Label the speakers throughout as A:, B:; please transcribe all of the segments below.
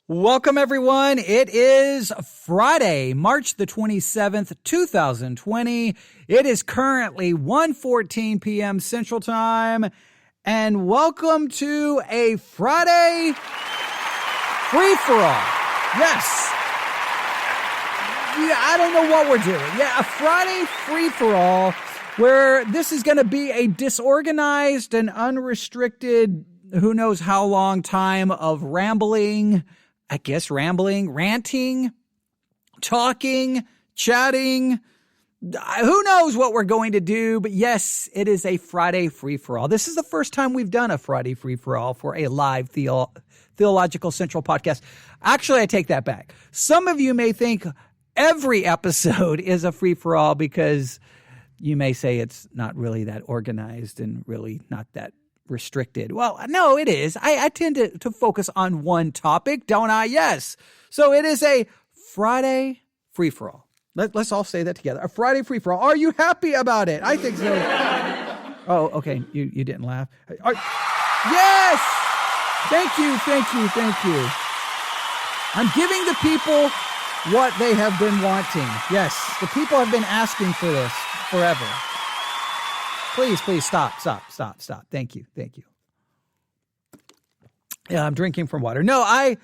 A: Welcome, everyone. It is Friday, March the 27th, 2020. It is currently 1:14 p.m. Central Time. And welcome to a Friday free-for-all. Yes. Yeah, I don't know what we're doing. Yeah, a Friday free-for-all where this is going to be a disorganized and unrestricted, who knows how long time of ranting, talking, chatting. Who knows what we're going to do, but yes, it is a Friday free-for-all. This is the first time we've done a Friday free-for-all for a live Theological Central podcast. Actually, I take that back. Some of you may think every episode is a free-for-all because you may say it's not really that organized and really not that restricted. Well, no, it is. I tend to focus on one topic, don't I? Yes. So it is a Friday free-for-all. Let's all say that together. A Friday free-for-all. Are you happy about it? I think so. Oh, okay. You didn't laugh. Yes! Thank you. I'm giving the people what they have been wanting. Yes, the people have been asking for this forever. Please stop. Thank you. Yeah, I'm drinking from water. No, I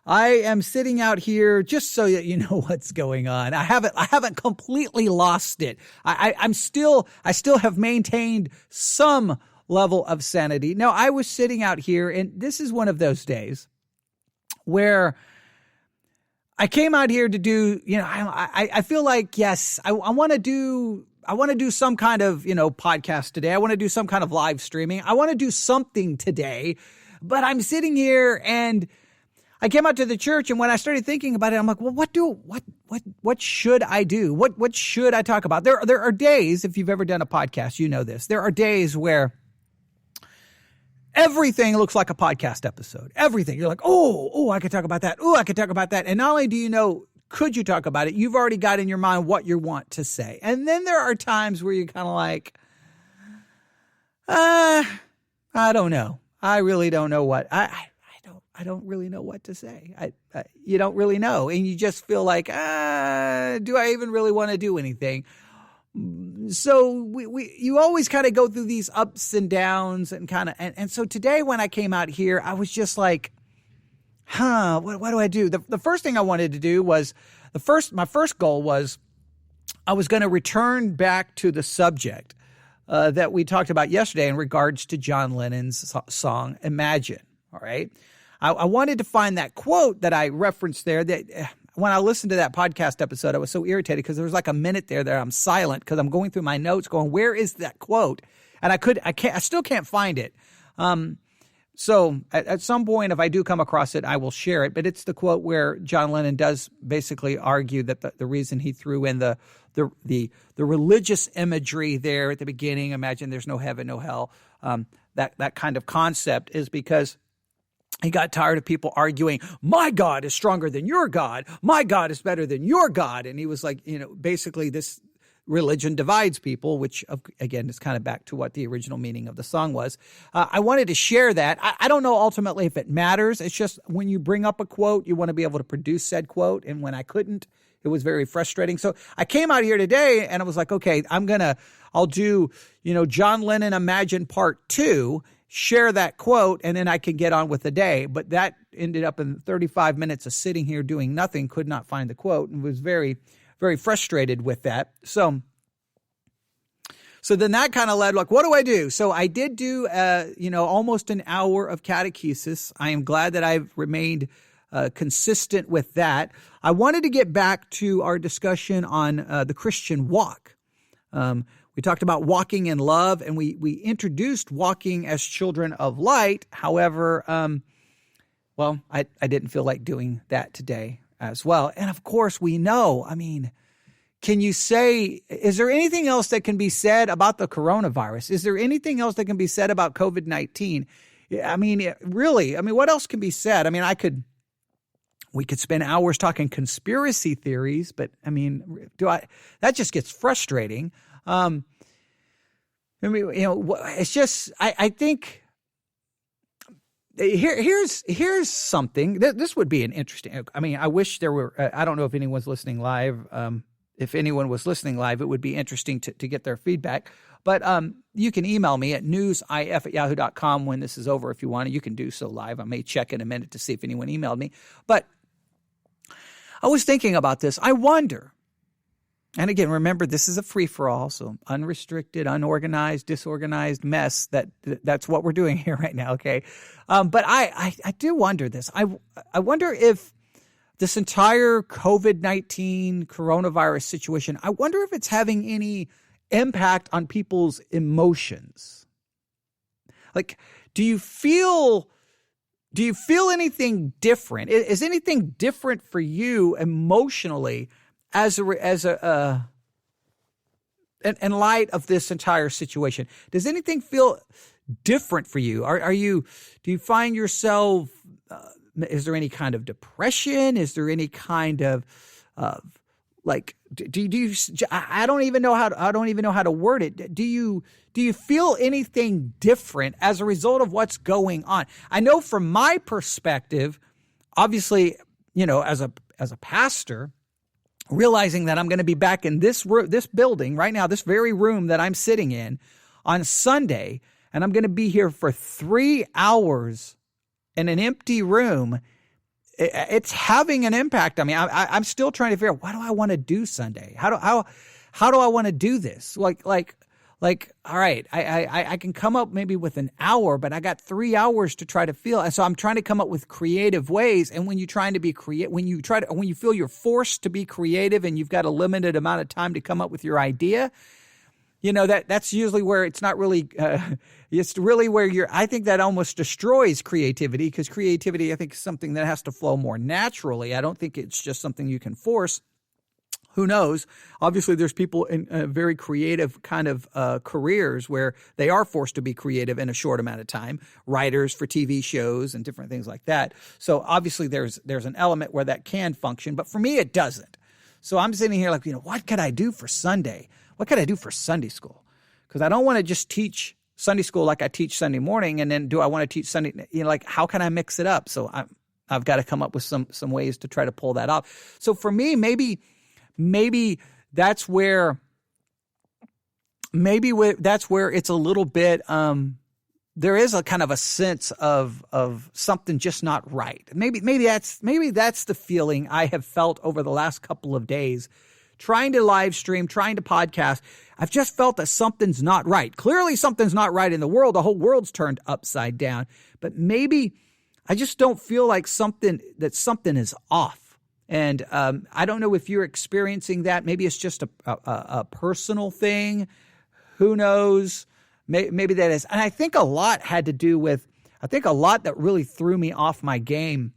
A: am sitting out here just so that you know what's going on. I haven't completely lost it. I still have maintained some level of sanity. No, I was sitting out here, and this is one of those days where I came out here to do, I feel like, yes, I want to do some kind of, podcast today. I want to do some kind of live streaming. I want to do something today, but I'm sitting here and I came out to the church, and when I started thinking about it, I'm like, well, what should I do? What should I talk about? There are days, if you've ever done a podcast, you know this. There are days where everything looks like a podcast episode. Everything. You're like, oh, I could talk about that. Oh, I could talk about that. And not only do you know, could you talk about it, you've already got in your mind what you want to say. And then there are times where you're kind of like, I don't know. I really don't know what. I don't really know what to say. You don't really know. And you just feel like, do I even really want to do anything? So you always kind of go through these ups and downs and so today when I came out here, I was just like, what do I do? The first thing I wanted to do was my first goal was I was going to return back to the subject that we talked about yesterday in regards to John Lennon's song, Imagine. All right. I wanted to find that quote that I referenced there that when I listened to that podcast episode, I was so irritated because there was like a minute there that I'm silent because I'm going through my notes going, where is that quote? And I still can't find it. So at some point, if I do come across it, I will share it. But it's the quote where John Lennon does basically argue that the reason he threw in the religious imagery there at the beginning, imagine there's no heaven, no hell, that kind of concept is because he got tired of people arguing, my God is stronger than your God. My God is better than your God. And he was like, basically this religion divides people, which again is kind of back to what the original meaning of the song was. I wanted to share that. I don't know ultimately if it matters. It's just when you bring up a quote, you want to be able to produce said quote. And when I couldn't, it was very frustrating. So I came out here today and I was like, okay, I'll do, John Lennon Imagine Part 2, share that quote, and then I can get on with the day. But that ended up in 35 minutes of sitting here doing nothing, could not find the quote, and was very, very frustrated with that. So then that kind of led, like, what do I do? So I did do, almost an hour of catechesis. I am glad that I've remained consistent with that. I wanted to get back to our discussion on the Christian walk. We talked about walking in love, and we introduced walking as children of light. However, I didn't feel like doing that today as well. And of course, we know, can you say, is there anything else that can be said about the coronavirus? Is there anything else that can be said about COVID-19? Really, what else can be said? We could spend hours talking conspiracy theories, but that just gets frustrating. It's just, I think here's something. This would be an interesting. I mean, I wish there were. I don't know if anyone's listening live. If anyone was listening live, it would be interesting to get their feedback. But you can email me at newsif@yahoo.com when this is over if you want. You can do so live. I may check in a minute to see if anyone emailed me. But I was thinking about this. I wonder. And again, remember, this is a free-for-all, so unrestricted, unorganized, disorganized mess. That's what we're doing here right now, okay? But I do wonder this. I wonder if this entire COVID-19 coronavirus situation, I wonder if it's having any impact on people's emotions. Like, do you feel anything different? Is anything different for you emotionally in light of this entire situation? Does anything feel different for you? Do you find yourself, is there any kind of depression? Is there any kind of, do you, I don't even know how to word it. Do you feel anything different as a result of what's going on? I know from my perspective, obviously, as a pastor, realizing that I'm going to be back in this building right now, this very room that I'm sitting in on Sunday, and I'm going to be here for 3 hours in an empty room. It's having an impact on me. I'm still trying to figure out, what do I want to do Sunday? How do I want to do this? Like, all right, I can come up maybe with an hour, but I got 3 hours to try to feel. And so I'm trying to come up with creative ways. And when you're trying to be when you feel you're forced to be creative and you've got a limited amount of time to come up with your idea, that's usually where it's not really, it's really where I think that almost destroys creativity, because creativity, I think, is something that has to flow more naturally. I don't think it's just something you can force. Who knows? Obviously, there's people in very creative kind of careers where they are forced to be creative in a short amount of time, writers for TV shows and different things like that. So obviously, there's an element where that can function, but for me, it doesn't. So I'm sitting here like, what could I do for Sunday? What could I do for Sunday school? Because I don't want to just teach Sunday school like I teach Sunday morning, and then do I want to teach Sunday? Like, how can I mix it up? So I've got to come up with some ways to try to pull that off. So for me, maybe that's where it's a little bit, there is a kind of a sense of something just not right. Maybe that's the feeling I have felt over the last couple of days, trying to live stream, trying to podcast. I've just felt that something's not right. Clearly something's not right in the world. The whole world's turned upside down, but maybe I just don't feel like something is off. And I don't know if you're experiencing that. Maybe it's just a personal thing. Who knows? Maybe that is. And I think a lot had to do with, a lot that really threw me off my game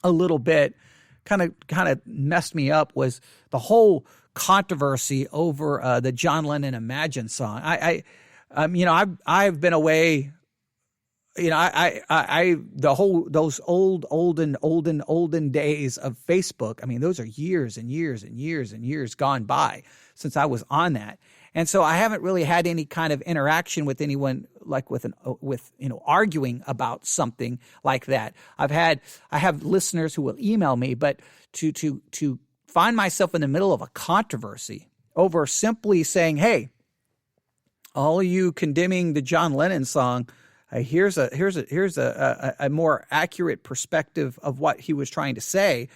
A: a little bit, kind of messed me up, was the whole controversy over the John Lennon Imagine song. I've been away. Those olden days of Facebook, I mean, those are years and years and years and years gone by since I was on that. And so I haven't really had any kind of interaction with anyone, like with arguing about something like that. I have listeners who will email me, but to find myself in the middle of a controversy over simply saying, hey, all you condemning the John Lennon song, here's a more accurate perspective of what he was trying to say.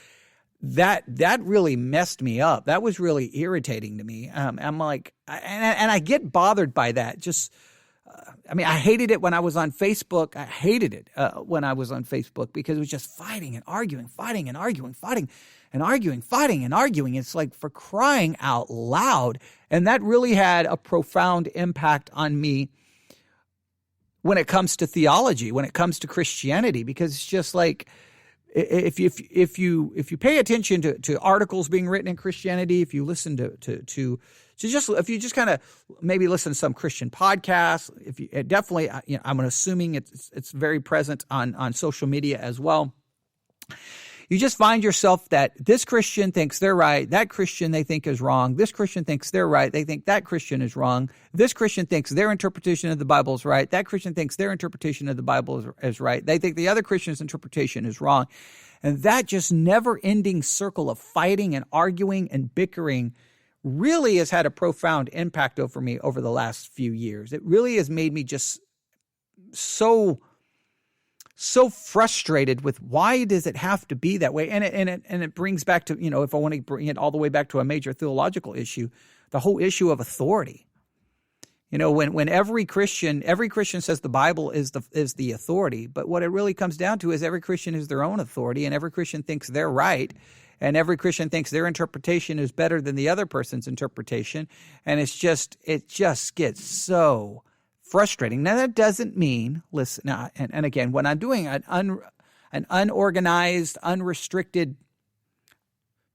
A: That really messed me up. That was really irritating to me. I'm like, and I get bothered by that. Just, I hated it when I was on Facebook. I hated it when I was on Facebook, because it was just fighting and arguing. It's like, for crying out loud. And that really had a profound impact on me when it comes to theology, when it comes to Christianity, because it's just like, if you pay attention to articles being written in Christianity, if you listen if you just kind of maybe listen to some Christian podcasts, if you definitely, I'm assuming it's very present on social media as well. you just find yourself that this Christian thinks they're right, that Christian they think is wrong, this Christian thinks they're right, they think that Christian is wrong, this Christian thinks their interpretation of the Bible is right, that Christian thinks their interpretation of the Bible is right, they think the other Christian's interpretation is wrong. And that just never-ending circle of fighting and arguing and bickering really has had a profound impact over me over the last few years. It really has made me just so frustrated with why does it have to be that way? And it brings back to, if I want to bring it all the way back to a major theological issue, the whole issue of authority. When every Christian says the Bible is the authority, but what it really comes down to is every Christian is their own authority, and every Christian thinks they're right, and every Christian thinks their interpretation is better than the other person's interpretation, and it just gets so frustrating. Now, that doesn't mean, listen, and again, when I'm doing an unorganized, unrestricted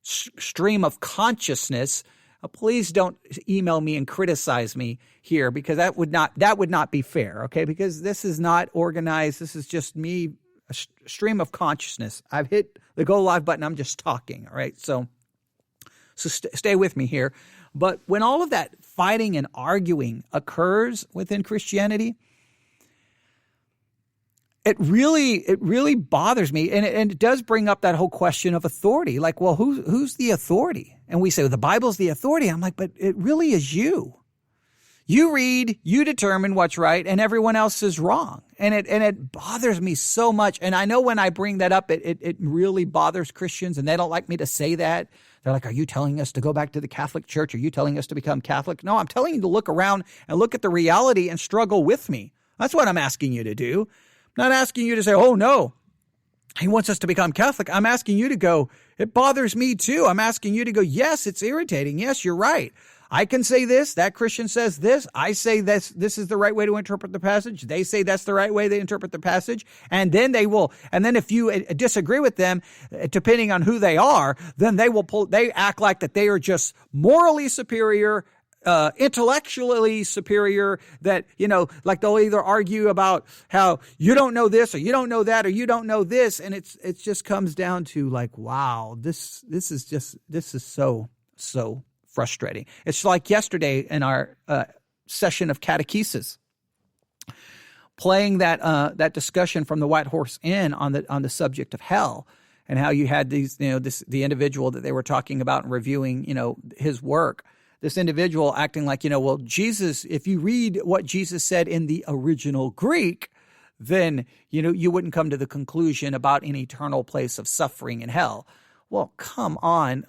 A: stream of consciousness, please don't email me and criticize me here, because that would not be fair, okay? Because this is not organized. This is just me, a stream of consciousness. I've hit the go live button. I'm just talking, all right? So stay with me here. But when all of that fighting and arguing occurs within Christianity, it really bothers me, and it does bring up that whole question of authority. Like, well, who's the authority? And we say, well, the Bible's the authority. I'm like, but it really is you. You read, you determine what's right, and everyone else is wrong. And it bothers me so much. And I know when I bring that up, it really bothers Christians, and they don't like me to say that. They're like, are you telling us to go back to the Catholic Church? Are you telling us to become Catholic? No, I'm telling you to look around and look at the reality and struggle with me. That's what I'm asking you to do. I'm not asking you to say, oh, no, he wants us to become Catholic. I'm asking you to go, it bothers me too. I'm asking you to go, yes, it's irritating. Yes, you're right. I can say this. That Christian says this. I say this is the right way to interpret the passage. They say that's the right way they interpret the passage. And then if you disagree with them, depending on who they are, then they act like that they are just morally superior, intellectually superior, that, like they'll either argue about how you don't know this or you don't know that or you don't know this. And it just comes down to like, wow, this is so frustrating. It's like yesterday in our session of catechesis, playing that discussion from the White Horse Inn on the subject of hell, and how you had these, the individual that they were talking about and reviewing, his work. This individual acting like, well, Jesus, if you read what Jesus said in the original Greek, then, you wouldn't come to the conclusion about an eternal place of suffering in hell. Well, come on.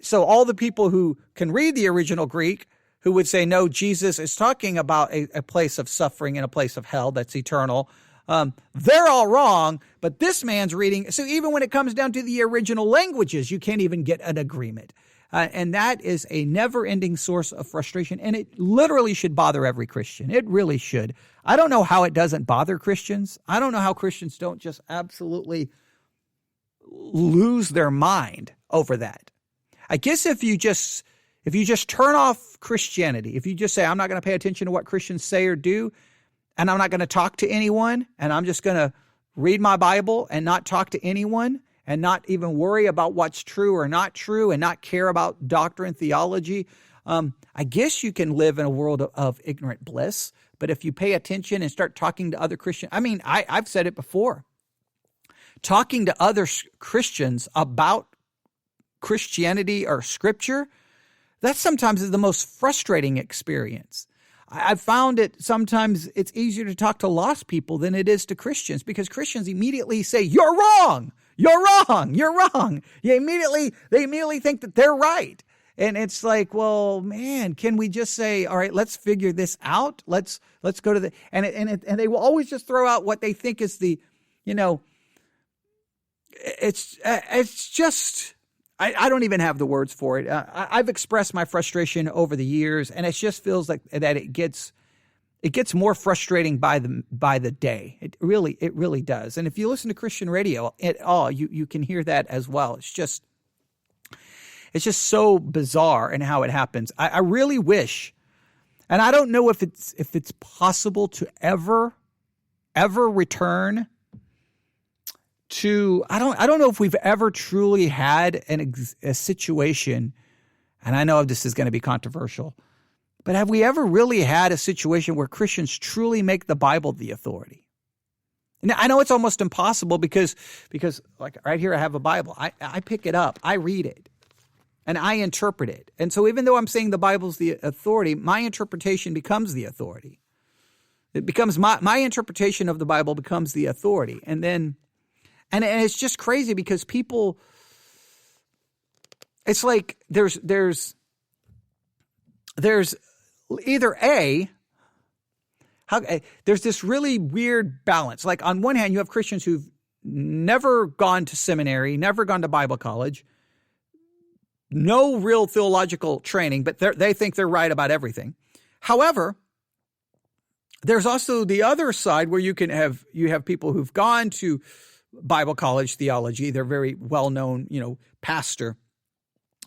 A: So all the people who can read the original Greek, who would say, no, Jesus is talking about a place of suffering and a place of hell that's eternal, they're all wrong. But this man's reading. So even when it comes down to the original languages, you can't even get an agreement. And that is a never-ending source of frustration. And it literally should bother every Christian. It really should. I don't know how it doesn't bother Christians. I don't know how Christians don't just absolutely lose their mind over that. I guess if you just turn off Christianity, if you just say, I'm not going to pay attention to what Christians say or do, and I'm not going to talk to anyone, and I'm just going to read my Bible and not talk to anyone, and not even worry about what's true or not true, and not care about doctrine, theology, I guess you can live in a world of ignorant bliss. But if you pay attention and start talking to other Christians, I've said it before, talking to other Christians about Christianity or Scripture, that sometimes is the most frustrating experience. I've found it sometimes it's easier to talk to lost people than it is to Christians, because Christians immediately say, you're wrong, you're wrong, you're wrong. They immediately think that they're right. And it's like, well, man, can we just say, all right, let's figure this out. Let's go to and they will always just throw out what they think is the, it's just, I don't even have the words for it. I've expressed my frustration over the years, and it just feels like that it gets more frustrating by the day. It really does. And if you listen to Christian radio at all, you can hear that as well. It's just so bizarre in how it happens. I really wish, and I don't know if it's possible to ever return I don't know if we've ever truly had a situation, and I know this is going to be controversial, but have we ever really had a situation where Christians truly make the Bible the authority? Now, I know it's almost impossible because like right here I have a Bible. I pick it up, I read it, and I interpret it. And so even though I'm saying the Bible's the authority, my interpretation becomes the authority. It becomes my interpretation of the Bible becomes the authority. And then and it's just crazy because people, it's like there's either there's this really weird balance. Like on one hand, you have Christians who've never gone to seminary, never gone to Bible college, no real theological training, but they think they're right about everything. However, there's also the other side where you have people who've gone to Bible college theology. They're very well-known, pastor.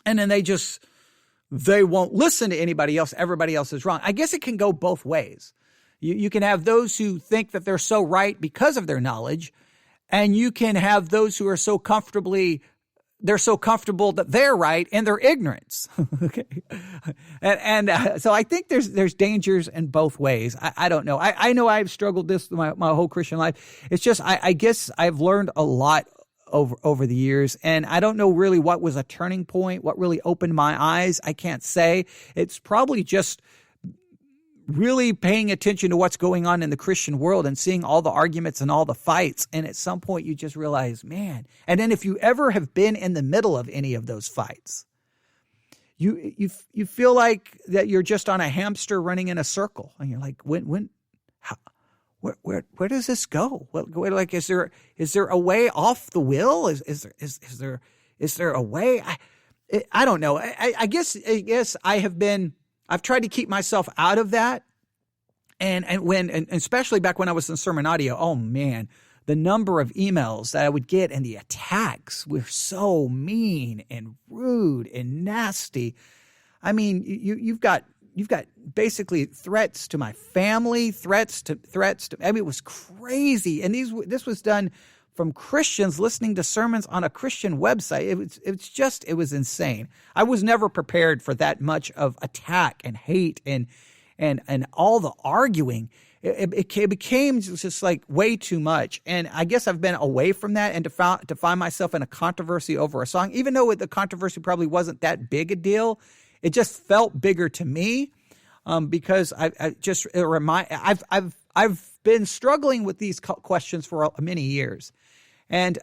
A: And then they won't listen to anybody else. Everybody else is wrong. I guess it can go both ways. You can have those who think that they're so right because of their knowledge, and you can have those who are so comfortable that they're right in their ignorance. Okay, and so I think there's dangers in both ways. I don't know. I know I've struggled this my whole Christian life. It's just I guess I've learned a lot over the years, and I don't know really what was a turning point, what really opened my eyes. I can't say. It's probably just really paying attention to what's going on in the Christian world and seeing all the arguments and all the fights. And at some point you just realize, man, and then if you ever have been in the middle of any of those fights, you feel like that you're just on a hamster running in a circle. And you're like, where does this go? Like, is there a way off the wheel? Is there a way? I don't know. I guess I've tried to keep myself out of that. And especially back when I was in sermon audio, oh man, the number of emails that I would get and the attacks were so mean and rude and nasty. I mean, you've got basically threats to my family, threats to, I mean, it was crazy. And this was done from Christians listening to sermons on a Christian website. It was insane. I was never prepared for that much of attack and hate and all the arguing. It became just like way too much. And I guess I've been away from that, and to find myself in a controversy over a song, even though the controversy probably wasn't that big a deal, it just felt bigger to me. Because I've been struggling with these questions for many years. And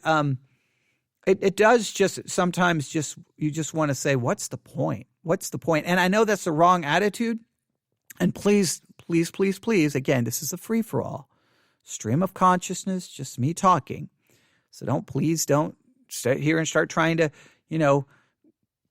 A: it does just sometimes you just want to say, what's the point? What's the point? And I know that's the wrong attitude. And please, again, this is a free-for-all. Stream of consciousness, just me talking. So don't sit here and start trying to,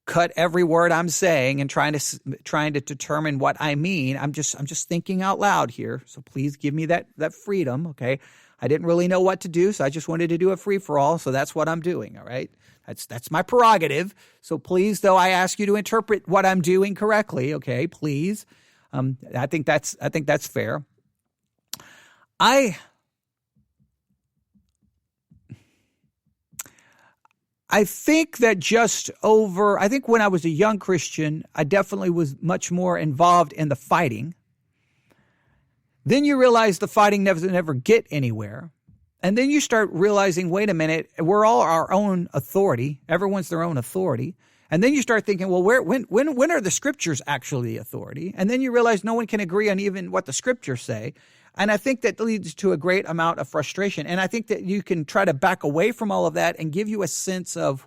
A: cut every word I'm saying and trying to determine what I mean. I'm just thinking out loud here. So please give me that freedom, okay? I didn't really know what to do, so I just wanted to do a free-for-all, so that's what I'm doing, all right? That's my prerogative. So please, though, I ask you to interpret what I'm doing correctly, okay? Please. I think that's fair. I think that I think when I was a young Christian, I definitely was much more involved in the fighting. Then you realize the fighting never get anywhere. And then you start realizing, wait a minute, we're all our own authority. Everyone's their own authority. And then you start thinking, well, when are the scriptures actually the authority? And then you realize no one can agree on even what the scriptures say. And I think that leads to a great amount of frustration. And I think that you can try to back away from all of that and give you a sense of,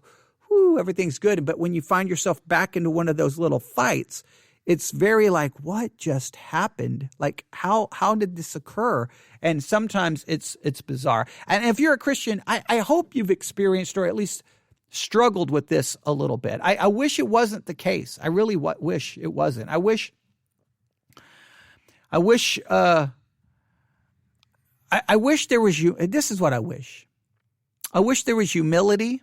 A: everything's good. But when you find yourself back into one of those little fights, it's very like, what just happened? Like, how did this occur? And sometimes it's bizarre. And if you're a Christian, I hope you've experienced or at least struggled with this a little bit. I wish it wasn't the case. I really wish it wasn't. I wish there was this is what I wish. I wish there was humility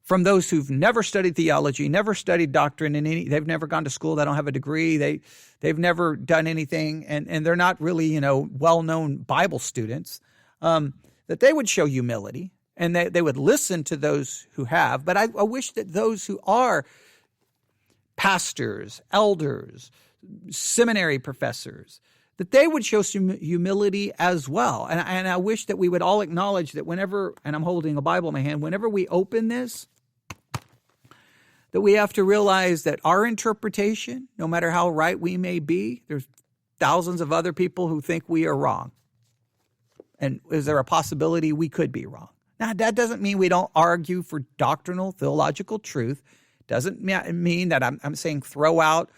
A: from those who've never studied theology, never studied doctrine they've never gone to school, they don't have a degree, they've never done anything, and they're not really, well-known Bible students, that they would show humility and they would listen to those who have. But I wish that those who are pastors, elders, seminary professors, that they would show some humility as well. And I wish that we would all acknowledge that whenever, and I'm holding a Bible in my hand, whenever we open this, that we have to realize that our interpretation, no matter how right we may be, there's thousands of other people who think we are wrong. And is there a possibility we could be wrong? Now, that doesn't mean we don't argue for doctrinal, theological truth. Doesn't mean that I'm saying throw out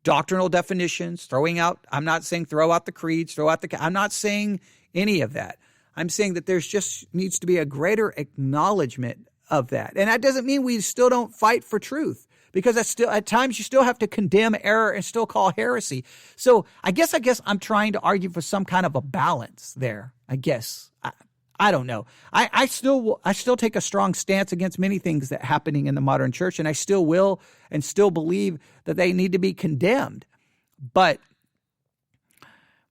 A: doctrinal definitions, I'm not saying throw out the creeds, I'm not saying any of that. I'm saying that there's just needs to be a greater acknowledgement of that. And that doesn't mean we still don't fight for truth, because that's still, at times you still have to condemn error and still call heresy. So I guess I'm trying to argue for some kind of a balance there, I guess. I don't know. I still take a strong stance against many things that are happening in the modern church, and I still will and still believe that they need to be condemned. But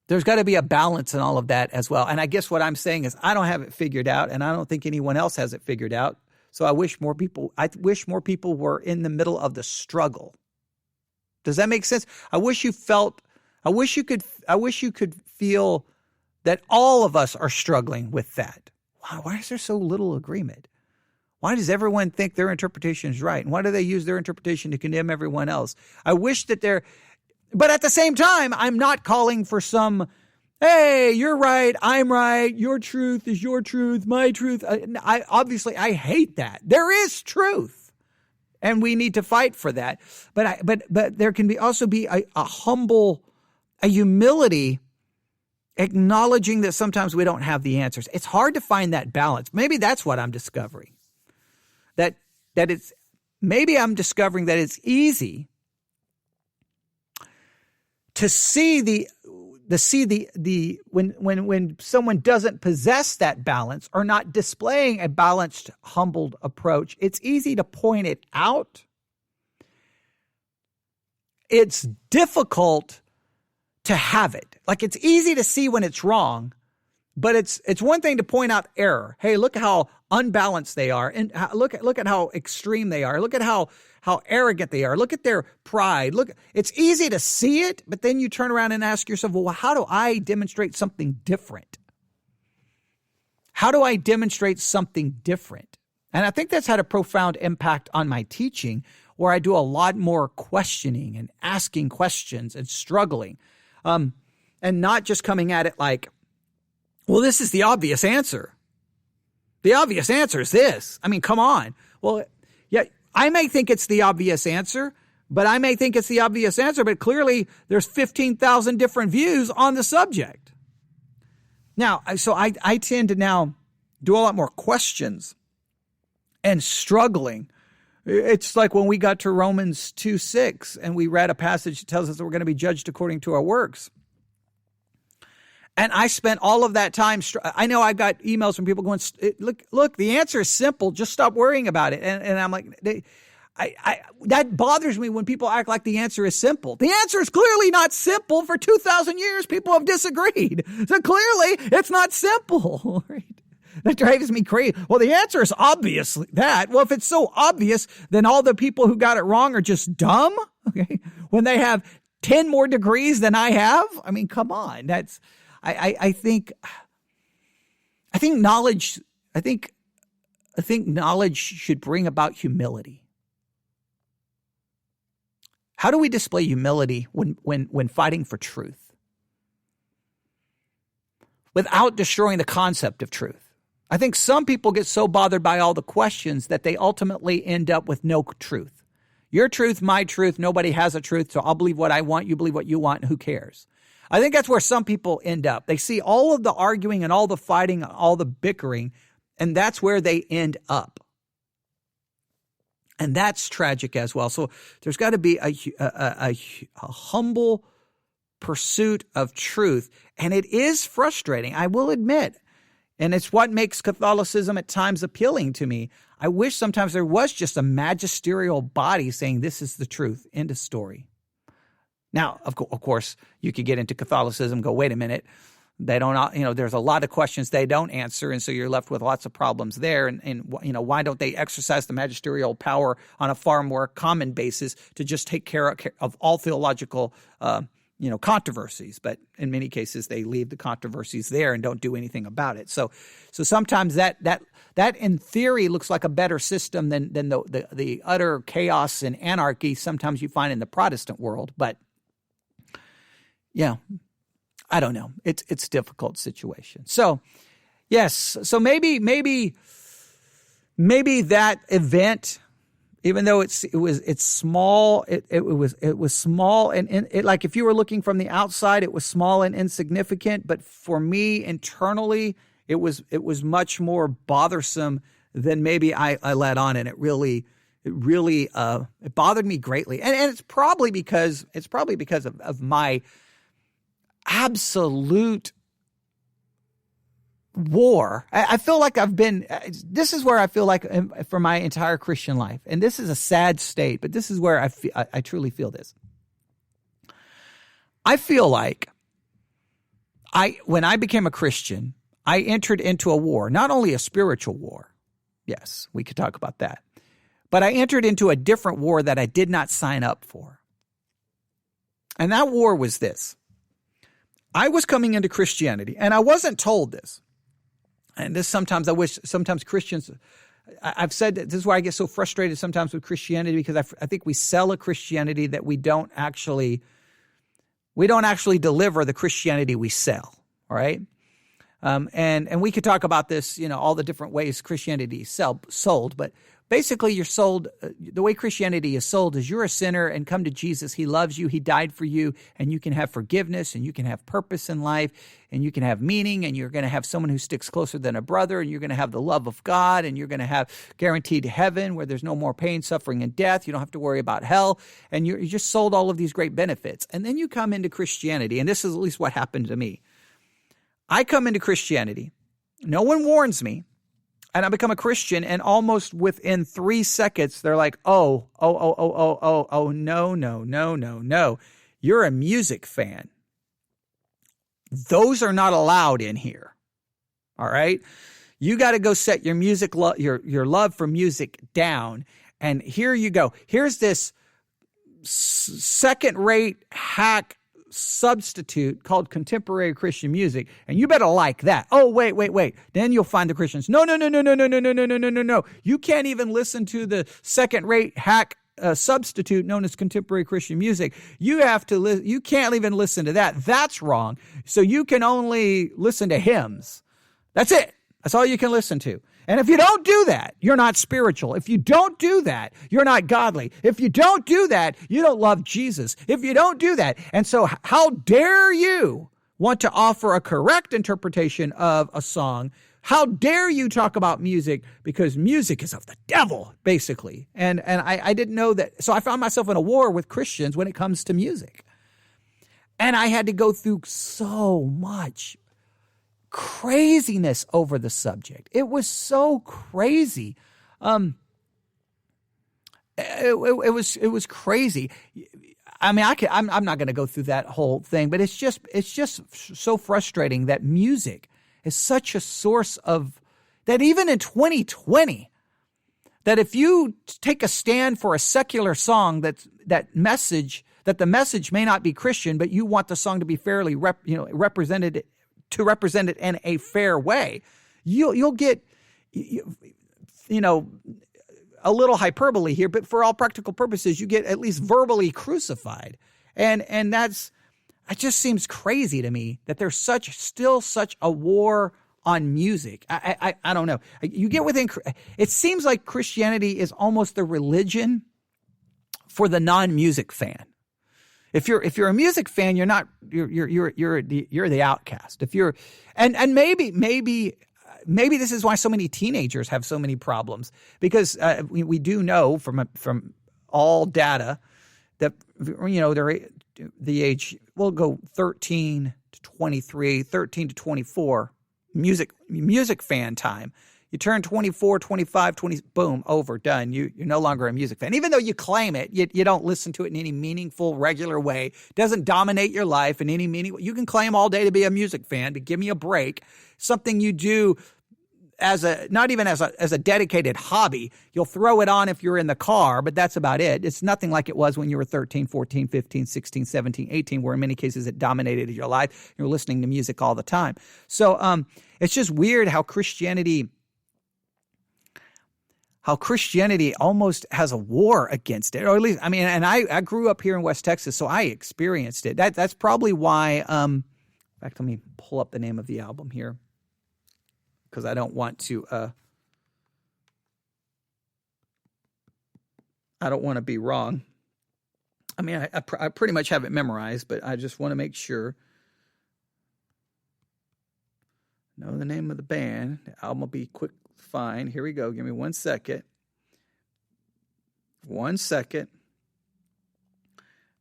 A: there's got to be a balance in all of that as well. And I guess what I'm saying is I don't have it figured out, and I don't think anyone else has it figured out. So I wish more people were in the middle of the struggle. Does that make sense? I wish you could feel that all of us are struggling with that. Why is there so little agreement? Why does everyone think their interpretation is right? And why do they use their interpretation to condemn everyone else? I wish that but at the same time, I'm not calling for some, hey, you're right, I'm right, your truth is your truth, my truth. I hate that. There is truth, and we need to fight for that. But there can also be a humility, acknowledging that sometimes we don't have the answers. It's hard to find that balance. Maybe that's what I'm discovering. I'm discovering that it's easy to see when someone doesn't possess that balance or not displaying a balanced, humbled approach. It's easy to point it out. It's difficult to have it. Like, it's easy to see when it's wrong, but it's one thing to point out error. Hey, look how unbalanced they are, and look at how extreme they are. Look at how arrogant they are. Look at their pride. It's easy to see it, but then you turn around and ask yourself, well, how do I demonstrate something different? How do I demonstrate something different? And I think that's had a profound impact on my teaching, where I do a lot more questioning and asking questions and struggling. And not just coming at it like, well, this is the obvious answer. The obvious answer is this. I mean, come on. Well, yeah, I may think it's the obvious answer, but clearly there's 15,000 different views on the subject. Now, so I tend to now do a lot more questions and struggling. It's like when we got to Romans 2:6 and we read a passage that tells us that we're going to be judged according to our works. And I spent all of that time. I know I got emails from people going, look, the answer is simple. Just stop worrying about it. And I'm like, that bothers me when people act like the answer is simple. The answer is clearly not simple. For 2,000 years, people have disagreed. So clearly it's not simple, right? That drives me crazy. Well, the answer is obviously that. Well, if it's so obvious, then all the people who got it wrong are just dumb. Okay. When they have 10 more degrees than I have. I mean, come on. I think knowledge should bring about humility. How do we display humility when fighting for truth without destroying the concept of truth? I think some people get so bothered by all the questions that they ultimately end up with no truth. Your truth, my truth, nobody has a truth, so I'll believe what I want, you believe what you want, who cares? I think that's where some people end up. They see all of the arguing and all the fighting, all the bickering, and that's where they end up. And that's tragic as well. So there's got to be a humble pursuit of truth, and it is frustrating, I will admit. And it's what makes Catholicism at times appealing to me. I wish sometimes there was just a magisterial body saying this is the truth, end of story. Now, of course, you could get into Catholicism, go, wait a minute, They don't, there's a lot of questions they don't answer, and so you're left with lots of problems there. And why don't they exercise the magisterial power on a far more common basis to just take care of all theological, controversies? But in many cases, they leave the controversies there and don't do anything about it. So sometimes that in theory looks like a better system than the utter chaos and anarchy sometimes you find in the Protestant world. But yeah. I don't know. It's a difficult situation. So, yes. So maybe that event, even though it's small, it was small and it, like if you were looking from the outside, it was small and insignificant. But for me internally, it was much more bothersome than maybe I let on, and it really it bothered me greatly. And it's probably because of my absolute war. I feel like this is where I feel like for my entire Christian life, and this is a sad state, but this is where I truly feel this. I feel like when I became a Christian, I entered into a war, not only a spiritual war. Yes, we could talk about that. But I entered into a different war that I did not sign up for. And that war was this. I was coming into Christianity, and I wasn't told this. And this sometimes Christians, I've said that this is why I get so frustrated sometimes with Christianity, because I think we sell a Christianity that we don't actually deliver the Christianity we sell, all right? And we could talk about this, all the different ways Christianity is sold, but basically you're sold, the way Christianity is sold is you're a sinner and come to Jesus. He loves you. He died for you, and you can have forgiveness, and you can have purpose in life, and you can have meaning, and you're going to have someone who sticks closer than a brother, and you're going to have the love of God, and you're going to have guaranteed heaven where there's no more pain, suffering, and death. You don't have to worry about hell, and you just sold all of these great benefits. And then you come into Christianity, and this is at least what happened to me. I come into Christianity. No one warns me. And I become a Christian, and almost within 3 seconds, they're like, no. You're a music fan. Those are not allowed in here. All right? You got to go set your music, your love for music down. And here you go. Here's this second-rate hack substitute called contemporary Christian music, and you better like that. Oh, wait. Then you'll find the Christians. No. You can't even listen to the second-rate hack substitute known as contemporary Christian music. You can't even listen to that. That's wrong. So you can only listen to hymns. That's it. That's all you can listen to. And if you don't do that, you're not spiritual. If you don't do that, you're not godly. If you don't do that, you don't love Jesus. If you don't do that. And so how dare you want to offer a correct interpretation of a song? How dare you talk about music? Because music is of the devil, basically. And I didn't know that. So I found myself in a war with Christians when it comes to music. And I had to go through so much craziness over the subject. It was so crazy. It was crazy. I mean, I'm not going to go through that whole thing, but it's just so frustrating that music is such a source of that. Even in 2020, that if you take a stand for a secular song, that the message may not be Christian, but you want the song to be fairly represented. To represent it in a fair way, you'll get, a little hyperbole here, but for all practical purposes, you get at least verbally crucified, and it just seems crazy to me that there's still such a war on music. I don't know. You get within. It seems like Christianity is almost the religion for the non-music fan. If you're a music fan, you're the outcast. If you're and maybe this is why so many teenagers have so many problems, because we do know from all data that they're the age, we'll go 13 to 23, 13 to 24 music fan time. You turn 24, 25, 20, boom, over, done. You're no longer a music fan. Even though you claim it, you don't listen to it in any meaningful, regular way. It doesn't dominate your life in any meaningful. You can claim all day to be a music fan, but give me a break. Something you do not even as a dedicated hobby. You'll throw it on if you're in the car, but that's about it. It's nothing like it was when you were 13, 14, 15, 16, 17, 18, where in many cases it dominated your life. You're listening to music all the time. So it's just weird how Christianity almost has a war against it, or at least, and I grew up here in West Texas, so I experienced it. That's probably why, in fact, let me pull up the name of the album here, because I don't want to, be wrong. I pretty much have it memorized, but I just want to make sure. Know the name of the band. The album will be quick. Fine. Here we go. Give me 1 second. 1 second.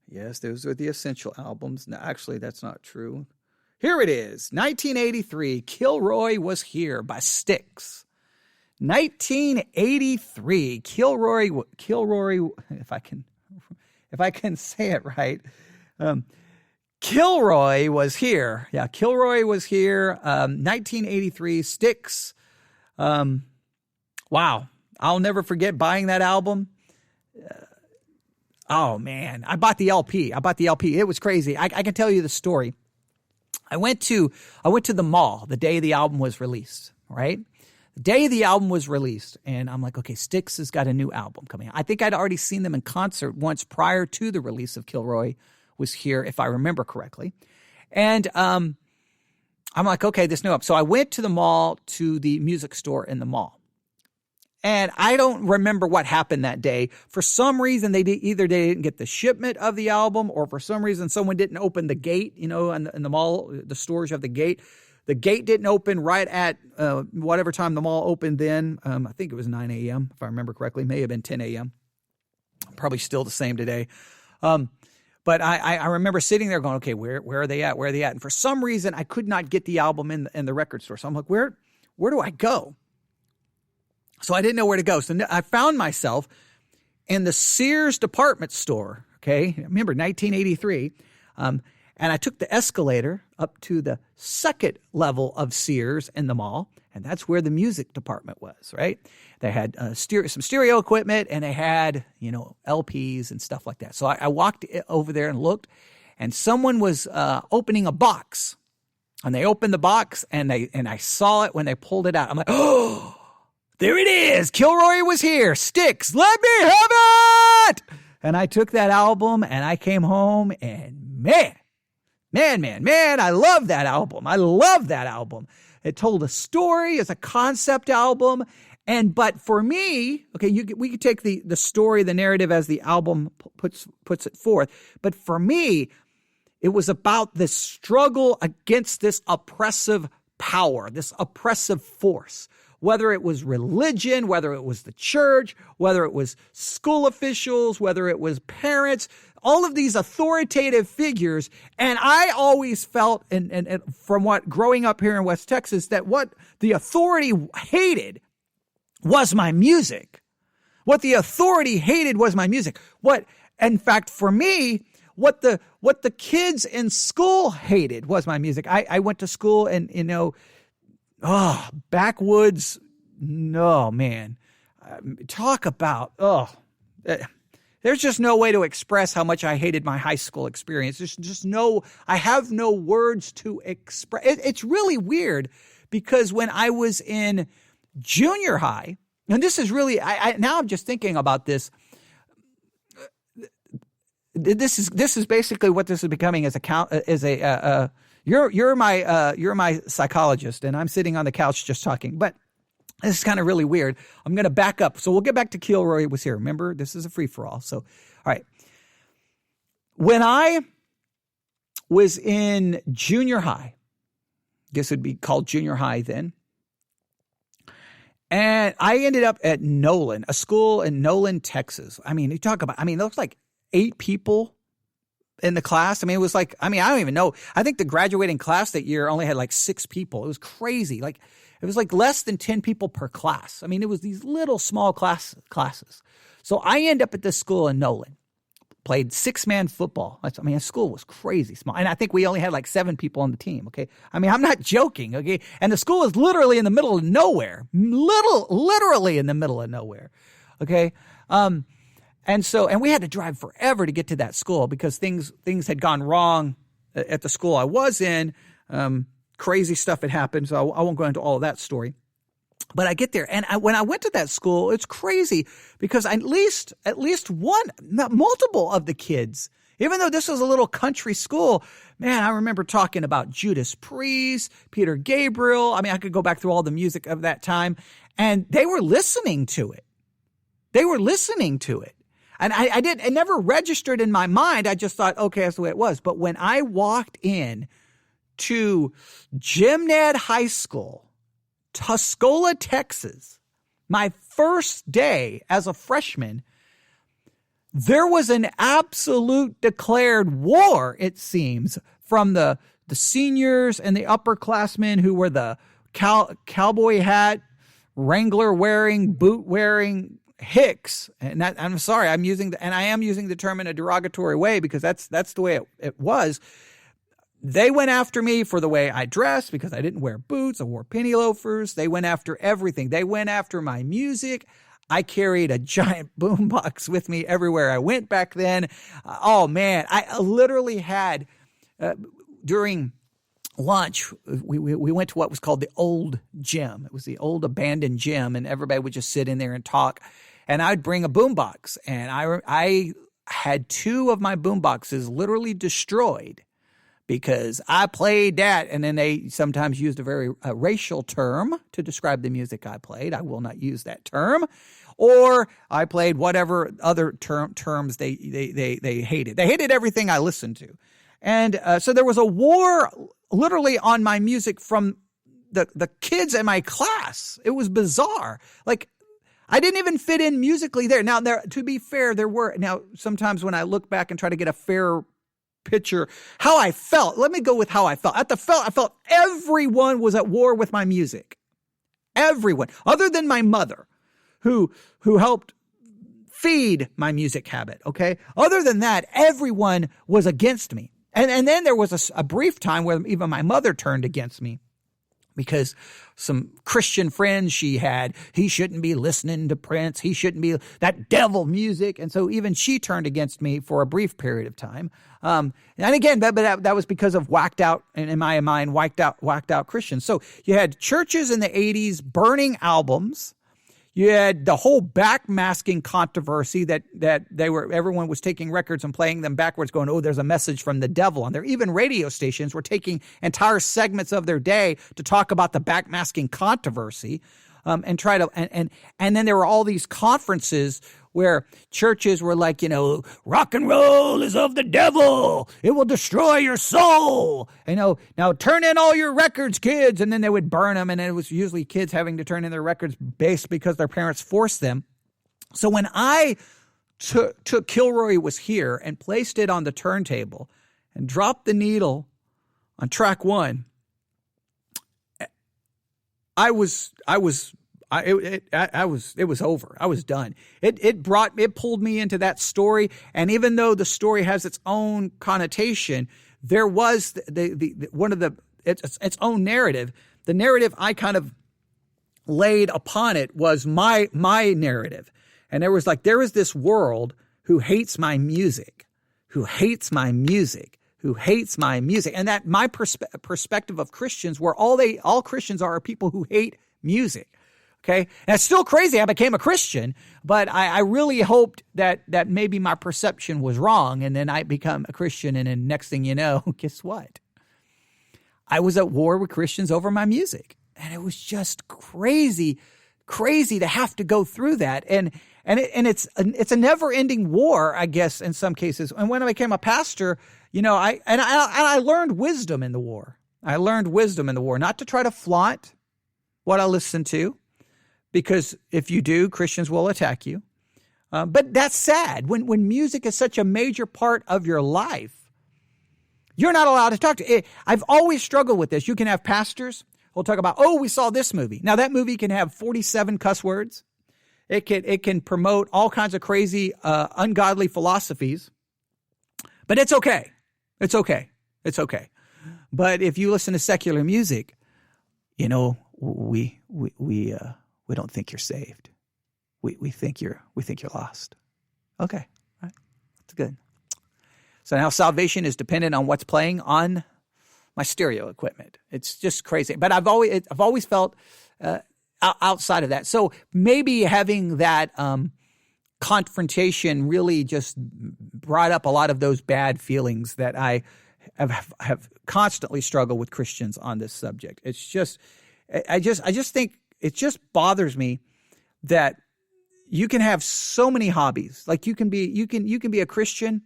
A: Yes, those are the essential albums. No, actually, that's not true. Here it is. 1983. Kilroy Was Here by Styx. 1983. Kilroy, if I can say it right. Kilroy Was Here. Yeah, Kilroy Was Here. 1983. Styx. Wow. I'll never forget buying that album. Oh man, I bought the LP. It was crazy. I can tell you the story. I went to the mall the day the album was released, right? The day the album was released, and I'm like, okay, Styx has got a new album coming out. I think I'd already seen them in concert once prior to the release of Kilroy Was Here, if I remember correctly. And I'm like, okay, this new album. So I went to the mall, to the music store in the mall. And I don't remember what happened that day. For some reason, they didn't get the shipment of the album, or for some reason, someone didn't open the gate, in the mall, the stores have the gate. The gate didn't open right at whatever time the mall opened then. I think it was 9 a.m., if I remember correctly. May have been 10 a.m. Probably still the same today. But I remember sitting there going, okay, where are they at? Where are they at? And for some reason, I could not get the album in the record store. So I'm like, where do I go? So I didn't know where to go. So I found myself in the Sears department store. Okay. Remember 1983. And I took the escalator up to the second level of Sears in the mall. And that's where the music department was, right? They had some stereo equipment, and they had, LPs and stuff like that. So I walked over there and looked, and someone was opening a box. And they opened the box, and I saw it when they pulled it out. I'm like, oh, there it is. Kilroy Was Here. Styx. Let me have it. And I took that album, and I came home, and man, I love that album. It told a story as a concept album. But for me, okay, we could take the story, the narrative as the album puts it forth. But for me, it was about this struggle against this oppressive power, this oppressive force. Whether it was religion, whether it was the church, whether it was school officials, whether it was parents, all of these authoritative figures. And I always felt, and from what growing up here in West Texas, that what the authority hated was my music. What the authority hated was my music. In fact, for me, what the kids in school hated was my music. I went to school and, backwoods. No, man. Talk about, there's just no way to express how much I hated my high school experience. I have no words to express. It's really weird because when I was in junior high, and this is really, now I'm just thinking about this. This is basically what this is becoming you're my psychologist, and I'm sitting on the couch just talking, but this is kind of really weird. I'm going to back up. So we'll get back to Kilroy Was Here. Remember, this is a free-for-all. So, all right. When I was in junior high, I guess it would be called junior high then, and I ended up at Nolan, a school in Nolan, Texas. There was like 8 people in the class. It was like, I don't even know. I think the graduating class that year only had like 6 people. It was crazy. It was like less than 10 people per class. I mean, it was these little small classes. So I end up at this school in Nolan, played 6-man football. I mean, the school was crazy small. And I think we only had like 7 people on the team, okay? I mean, I'm not joking, okay? And the school is literally in the middle of nowhere. Literally in the middle of nowhere, okay? And we had to drive forever to get to that school because things had gone wrong at the school I was in. Crazy stuff had happened, so I won't go into all of that story. But I get there, and when I went to that school, it's crazy because at least multiple of the kids, even though this was a little country school, man, I remember talking about Judas Priest, Peter Gabriel. I mean, I could go back through all the music of that time, and they were listening to it. And it never registered in my mind. I just thought, okay, that's the way it was. But when I walked in to Gymnad High School, Tuscola, Texas, my first day as a freshman, there was an absolute declared war, it seems, from the seniors and the upperclassmen who were the cowboy hat, Wrangler wearing, boot wearing hicks. And I'm sorry, I am using the term in a derogatory way because that's the way it was. They went after me for the way I dressed because I didn't wear boots. I wore penny loafers. They went after everything. They went after my music. I carried a giant boombox with me everywhere I went back then. Oh, man. I literally had, during lunch, we went to what was called the old gym. It was the old abandoned gym, and everybody would just sit in there and talk. And I'd bring a boombox, and I had 2 of my boomboxes literally destroyed because I played that, and then they sometimes used a very racial term to describe the music I played. I will not use that term. Or I played whatever other terms they hated. They hated everything I listened to. And so there was a war literally on my music from the kids in my class. It was bizarre. Like, I didn't even fit in musically there. Now, to be fair, sometimes when I look back and try to get a fair picture how I felt. Let me go with how I felt. I felt everyone was at war with my music. Everyone, other than my mother, who helped feed my music habit. Okay. Other than that, everyone was against me. And then there was a brief time where even my mother turned against me because some Christian friends she had, he shouldn't be listening to Prince. He shouldn't be that devil music. And so even she turned against me for a brief period of time. And again, that was because of whacked out, and in my mind, whacked out Christians. So you had churches in the 80s burning albums. You had the whole backmasking controversy that everyone was taking records and playing them backwards, going, oh, there's a message from the devil. And there even radio stations were taking entire segments of their day to talk about the backmasking controversy, and try to and then there were all these conferences where churches were like, rock and roll is of the devil. It will destroy your soul. Now turn in all your records, kids. And then they would burn them. And it was usually kids having to turn in their records based because their parents forced them. So when I took Kilroy Was Here and placed it on the turntable and dropped the needle on track 1, it was over. I was done. It pulled me into that story. And even though the story has its own connotation, there was its own narrative. The narrative I kind of laid upon it was my narrative. And there is this world who hates my music, who hates my music, who hates my music. And that my perspective of Christians, where all Christians are people who hate music. Okay. And it's still crazy I became a Christian, but I really hoped that maybe my perception was wrong. And then I become a Christian. And then next thing you know, guess what? I was at war with Christians over my music. And it was just crazy to have to go through that. And it's a never ending war, I guess, in some cases. And when I became a pastor, I learned wisdom in the war. I learned wisdom in the war, not to try to flaunt what I listen to, because if you do, Christians will attack you. But that's sad. When music is such a major part of your life, you're not allowed to talk to it. I've always struggled with this. You can have pastors. We'll talk about, oh, we saw this movie. Now that movie can have 47 cuss words. It can promote all kinds of crazy, ungodly philosophies, but it's okay. It's okay. It's okay. But if you listen to secular music, you know, we don't think you're saved. We think you're lost. Okay. All right. That's good. So now salvation is dependent on what's playing on my stereo equipment. It's just crazy. But I've always felt outside of that. So maybe having that confrontation really just brought up a lot of those bad feelings that I have constantly struggled with Christians on this subject. It's just, I just think it just bothers me that you can have so many hobbies. Like you can be a Christian,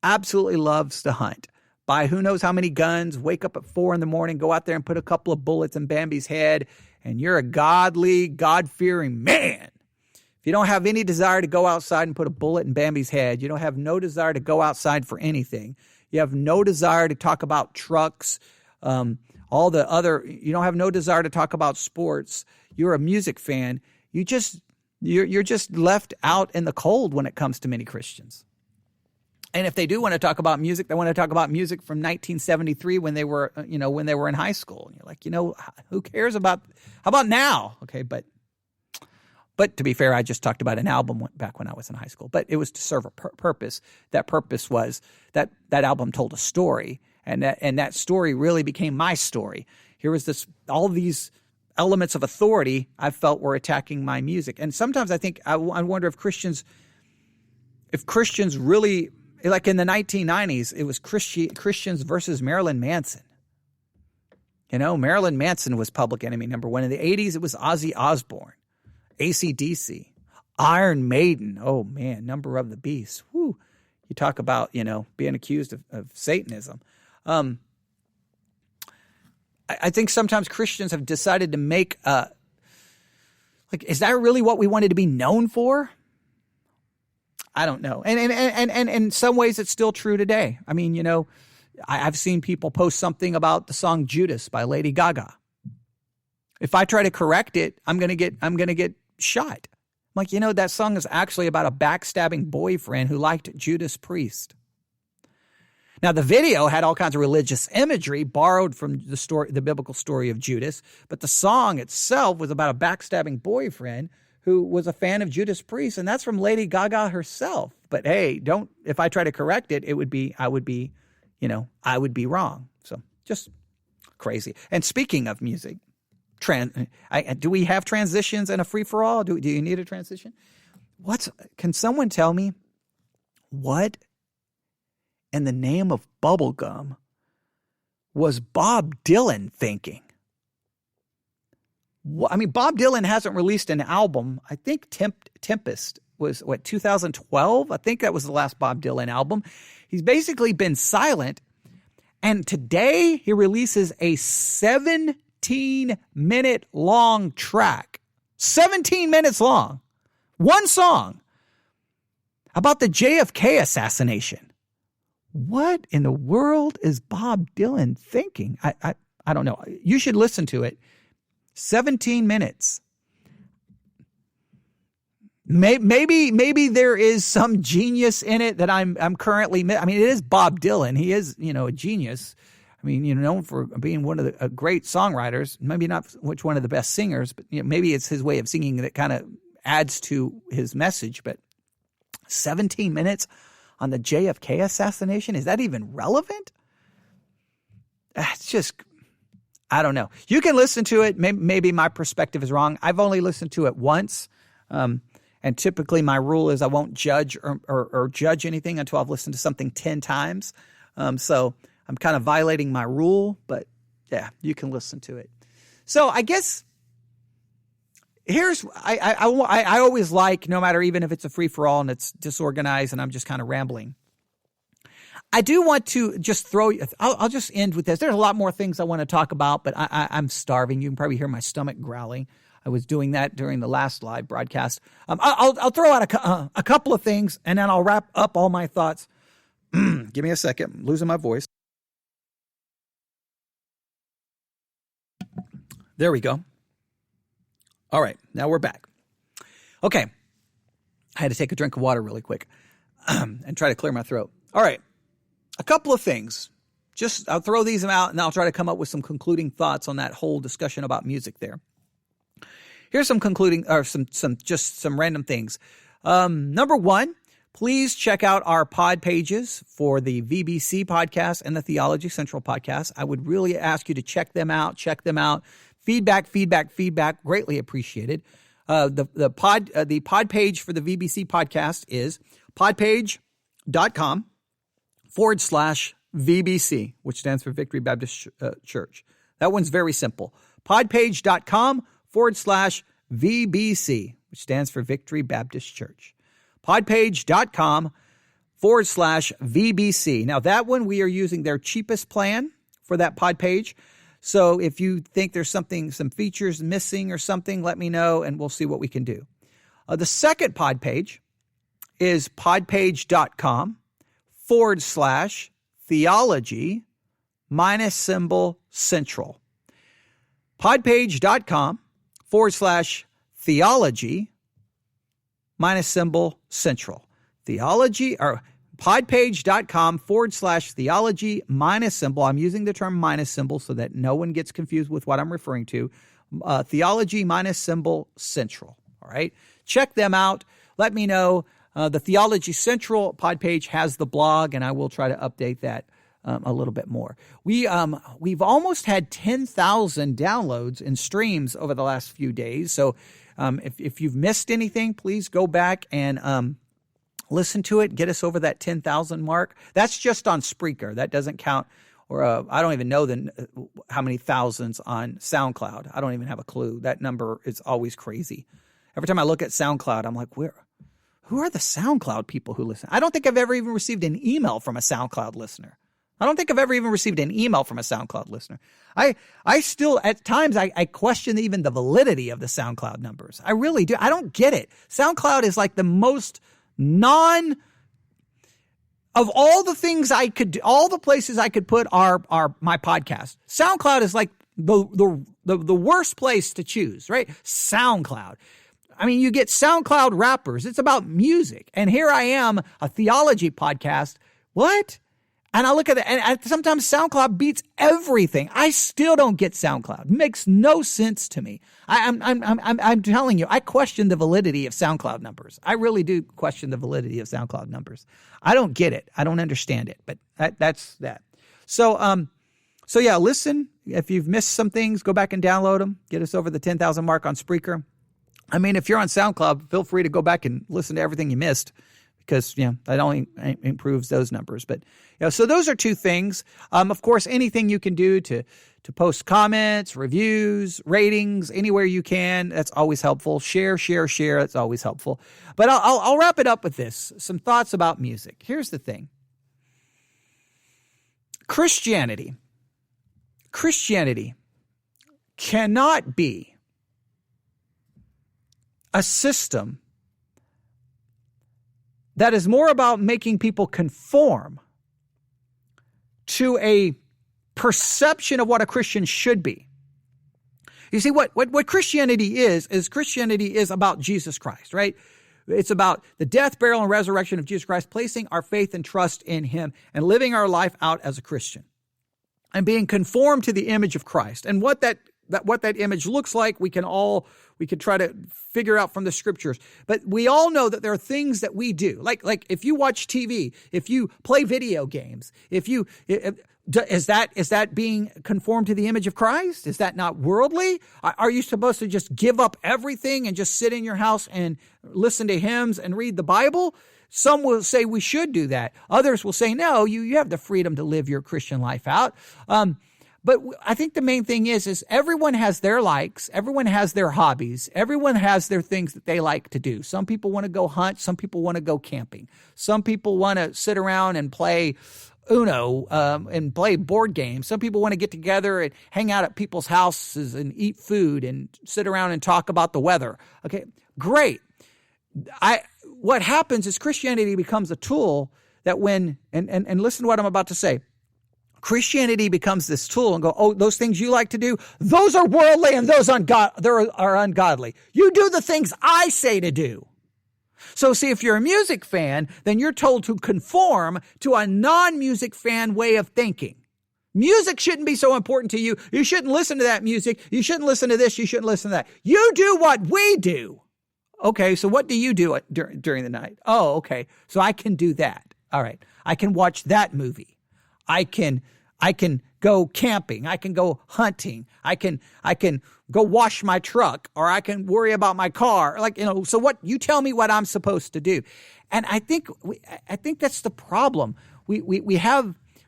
A: absolutely loves to hunt, buy who knows how many guns, wake up at 4 a.m, go out there and put a couple of bullets in Bambi's head, and you're a godly, God-fearing man. If you don't have any desire to go outside and put a bullet in Bambi's head, you don't have no desire to go outside for anything. You have no desire to talk about trucks, you don't have no desire to talk about sports. You're a music fan. You're just left out in the cold when it comes to many Christians. And if they do want to talk about music, they want to talk about music from 1973 when they were in high school. And you're like, who cares how about now? Okay, but to be fair, I just talked about an album back when I was in high school, but it was to serve a purpose. That purpose was that album told a story, and that story really became my story. Here was all these elements of authority I felt were attacking my music. And sometimes I think I wonder if Christians really, like in the 1990s, it was Christians versus Marilyn Manson. Marilyn Manson was public enemy number one. In the 80s, it was Ozzy Osbourne, AC/DC, Iron Maiden. Oh man, number of the beast. Whew. You talk about, being accused of Satanism. I think sometimes Christians have decided to make, is that really what we wanted to be known for? I don't know. And in some ways it's still true today. I mean, I've seen people post something about the song Judas by Lady Gaga. If I try to correct it, I'm going to get shot. I'm like, that song is actually about a backstabbing boyfriend who liked Judas Priest. Now, the video had all kinds of religious imagery borrowed from the biblical story of Judas, but the song itself was about a backstabbing boyfriend who was a fan of Judas Priest, and that's from Lady Gaga herself. But hey, if I try to correct it, I would be wrong. So just crazy. And speaking of music, do we have transitions in a free-for-all? Do you need a transition? Can someone tell me what in the name of bubblegum was Bob Dylan thinking? I mean, Bob Dylan hasn't released an album. I think Tempest was, 2012? I think that was the last Bob Dylan album. He's basically been silent. And today he releases a 17-minute long track. 17 minutes long. One song about the JFK assassination. What in the world is Bob Dylan thinking? I don't know. You should listen to it. 17 minutes. Maybe there is some genius in it that I'm currently. I mean, it is Bob Dylan. He is, a genius. I mean, known for being one of the great songwriters. Maybe not one of the best singers, but maybe it's his way of singing that kind of adds to his message. But 17 minutes on the JFK assassination, is that even relevant? It's just, I don't know. You can listen to it. Maybe my perspective is wrong. I've only listened to it once. And typically my rule is I won't judge or judge anything until I've listened to something 10 times. So I'm kind of violating my rule, but yeah, you can listen to it. So I guess I always like, no matter even if it's a free-for-all and it's disorganized and I'm just kind of rambling, I do want to just I'll just end with this. There's a lot more things I want to talk about, but I'm starving. You can probably hear my stomach growling. I was doing that during the last live broadcast. I'll throw out a couple of things, and then I'll wrap up all my thoughts. Give me a second. I'm losing my voice. There we go. All right, now we're back. Okay, I had to take a drink of water really quick and try to clear my throat. All right, a couple of things. I'll throw these out and I'll try to come up with some concluding thoughts on that whole discussion about music there. Here's some concluding, or some random things. Number one, please check out our pod pages for the VBC podcast and the Theology Central podcast. I would really ask you to check them out. Feedback, greatly appreciated. The pod page for the VBC podcast is podpage.com/VBC, which stands for Victory Baptist Church. That one's very simple. Podpage.com/VBC, which stands for Victory Baptist Church. Podpage.com/VBC. Now that one, we are using their cheapest plan for that pod page. So if you think there's some features missing or something, let me know and we'll see what we can do. The second pod page is podpage.com/theology -central. Podpage.com/theology -central. Theology, or podpage.com/theology -. I'm using the term minus symbol so that no one gets confused with what I'm referring to. Theology -central. All right. Check them out. Let me know. The Theology Central pod page has the blog, and I will try to update that a little bit more. We've almost had 10,000 downloads and streams over the last few days. So if you've missed anything, please go back and listen to it. Get us over that 10,000 mark. That's just on Spreaker. That doesn't count, or I don't even know how many thousands on SoundCloud. I don't even have a clue. That number is always crazy. Every time I look at SoundCloud, I'm like, who are the SoundCloud people who listen? I don't think I've ever even received an email from a SoundCloud listener. I still, at times, I question even the validity of the SoundCloud numbers. I really do. I don't get it. SoundCloud is like the most of all the things I could do, all the places I could put my podcast. SoundCloud is like the worst place to choose, right? SoundCloud. I mean, you get SoundCloud rappers. It's about music. And here I am, a theology podcast. What? And I look at it, and sometimes SoundCloud beats everything. I still don't get SoundCloud. It makes no sense to me. I'm telling you, I question the validity of SoundCloud numbers. I really do question the validity of SoundCloud numbers. I don't get it. I don't understand it. But that's that. So yeah, listen. If you've missed some things, go back and download them. Get us over the 10,000 mark on Spreaker. I mean, if you're on SoundCloud, feel free to go back and listen to everything you missed, because, that only improves those numbers. But, so those are two things. Of course, anything you can do to post comments, reviews, ratings, anywhere you can, that's always helpful. Share, that's always helpful. But I'll wrap it up with this, some thoughts about music. Here's the thing. Christianity cannot be a system that is more about making people conform to a perception of what a Christian should be. You see, what Christianity is Christianity is about Jesus Christ, right? It's about the death, burial, and resurrection of Jesus Christ, placing our faith and trust in him and living our life out as a Christian and being conformed to the image of Christ. And what that image looks like, we could try to figure out from the scriptures. But we all know that there are things that we do. Like if you watch TV, if you play video games, is that being conformed to the image of Christ? Is that not worldly? Are you supposed to just give up everything and just sit in your house and listen to hymns and read the Bible? Some will say we should do that. Others will say, no, you have the freedom to live your Christian life out. But I think the main thing is everyone has their likes, everyone has their hobbies, everyone has their things that they like to do. Some people want to go hunt, some people want to go camping. Some people want to sit around and play Uno and play board games. Some people want to get together and hang out at people's houses and eat food and sit around and talk about the weather. Okay, great. What happens is Christianity becomes a tool that and listen to what I'm about to say. Christianity becomes this tool and go, oh, those things you like to do, those are worldly and those are ungodly. You do the things I say to do. So see, if you're a music fan, then you're told to conform to a non-music fan way of thinking. Music shouldn't be so important to you. You shouldn't listen to that music. You shouldn't listen to this. You shouldn't listen to that. You do what we do. Okay, so what do you do during the night? Oh, okay, so I can do that. All right, I can watch that movie. I can go camping. I can go hunting. I can go wash my truck, or I can worry about my car. So what, you tell me what I'm supposed to do. And I think that's the problem. We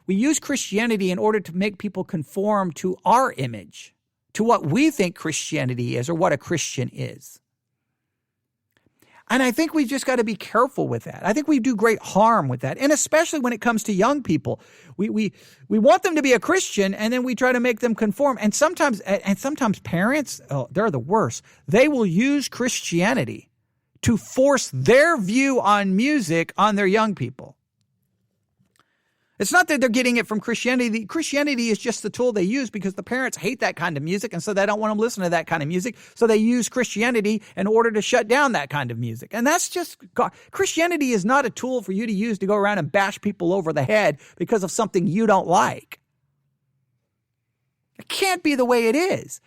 A: use Christianity in order to make people conform to our image, to what we think Christianity is or what a Christian is. And I think we've just got to be careful with that. I think we do great harm with that. And especially when it comes to young people, we want them to be a Christian, and then we try to make them conform. And sometimes parents, they're the worst. They will use Christianity to force their view on music on their young people. It's not that they're getting it from Christianity. Christianity is just the tool they use because the parents hate that kind of music, and so they don't want them to listen to that kind of music. So they use Christianity in order to shut down that kind of music. And that's just God. Christianity is not a tool for you to use to go around and bash people over the head because of something you don't like. It can't be the way it is.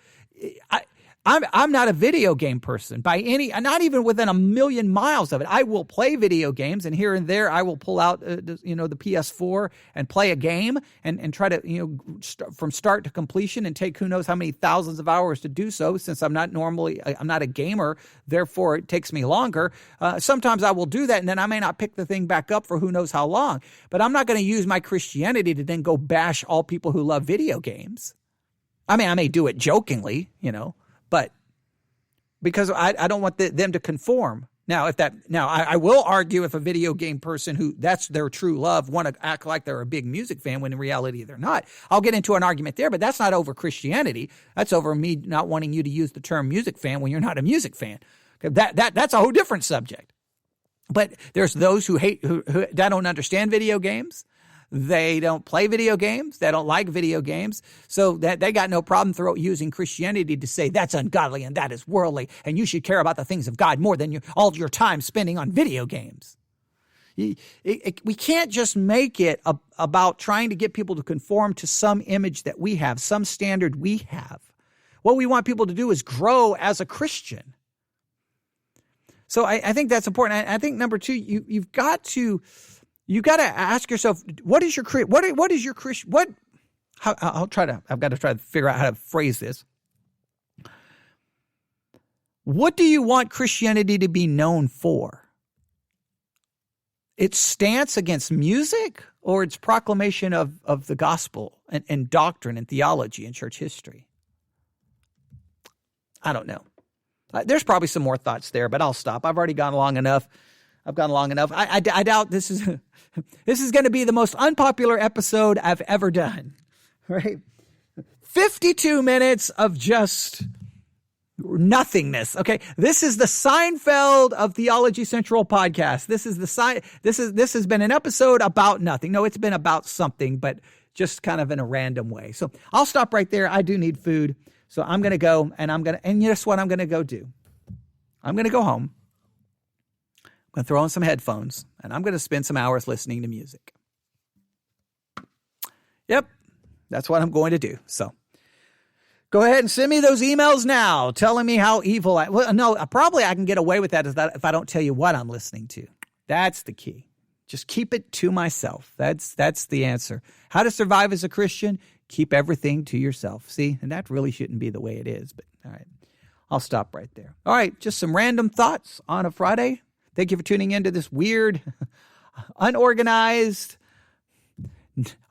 A: I'm not a video game person by not even within a million miles of it. I will play video games, and here and there I will pull out the PS4 and play a game and try to from start to completion and take who knows how many thousands of hours to do so. Since I'm not a gamer, therefore it takes me longer. Sometimes I will do that, and then I may not pick the thing back up for who knows how long. But I'm not going to use my Christianity to then go bash all people who love video games. I mean, I may do it jokingly, but because I don't want them to conform. Now, I will argue if a video game person who that's their true love want to act like they're a big music fan when in reality they're not. I'll get into an argument there, but that's not over Christianity. That's over me not wanting you to use the term music fan when you're not a music fan. That's a whole different subject. But there's those who don't understand video games. They don't play video games. They don't like video games. So that they got no problem using Christianity to say that's ungodly and that is worldly, and you should care about the things of God more than all your time spending on video games. We can't just make it about trying to get people to conform to some image that we have, some standard we have. What we want people to do is grow as a Christian. So I think that's important. I think number two, you've got to ask yourself, I've got to try to figure out how to phrase this. What do you want Christianity to be known for? Its stance against music, or its proclamation of the gospel and doctrine and theology and church history? I don't know. There's probably some more thoughts there, but I'll stop. I've already gone long enough. I doubt this is going to be the most unpopular episode I've ever done. Right? 52 minutes of just nothingness. Okay, this is the Seinfeld of Theology Central podcast. This has been an episode about nothing. No, it's been about something, but just kind of in a random way. So I'll stop right there. I do need food, so I'm going to go, and guess what I'm going to go do? I'm going to go home. I'm going to throw on some headphones, and I'm going to spend some hours listening to music. Yep, that's what I'm going to do. So go ahead and send me those emails now telling me how evil probably I can get away with that if I don't tell you what I'm listening to. That's the key. Just keep it to myself. That's the answer. How to survive as a Christian? Keep everything to yourself. See, and that really shouldn't be the way it is, but all right. I'll stop right there. All right, just some random thoughts on a Friday. Thank you for tuning into this weird, unorganized,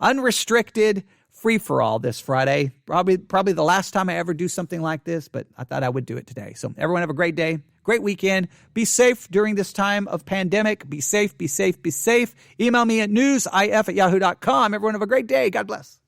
A: unrestricted free-for-all this Friday. Probably the last time I ever do something like this, but I thought I would do it today. So everyone have a great day, great weekend. Be safe during this time of pandemic. Be safe, be safe, be safe. Email me at newsif@yahoo.com. Everyone have a great day. God bless.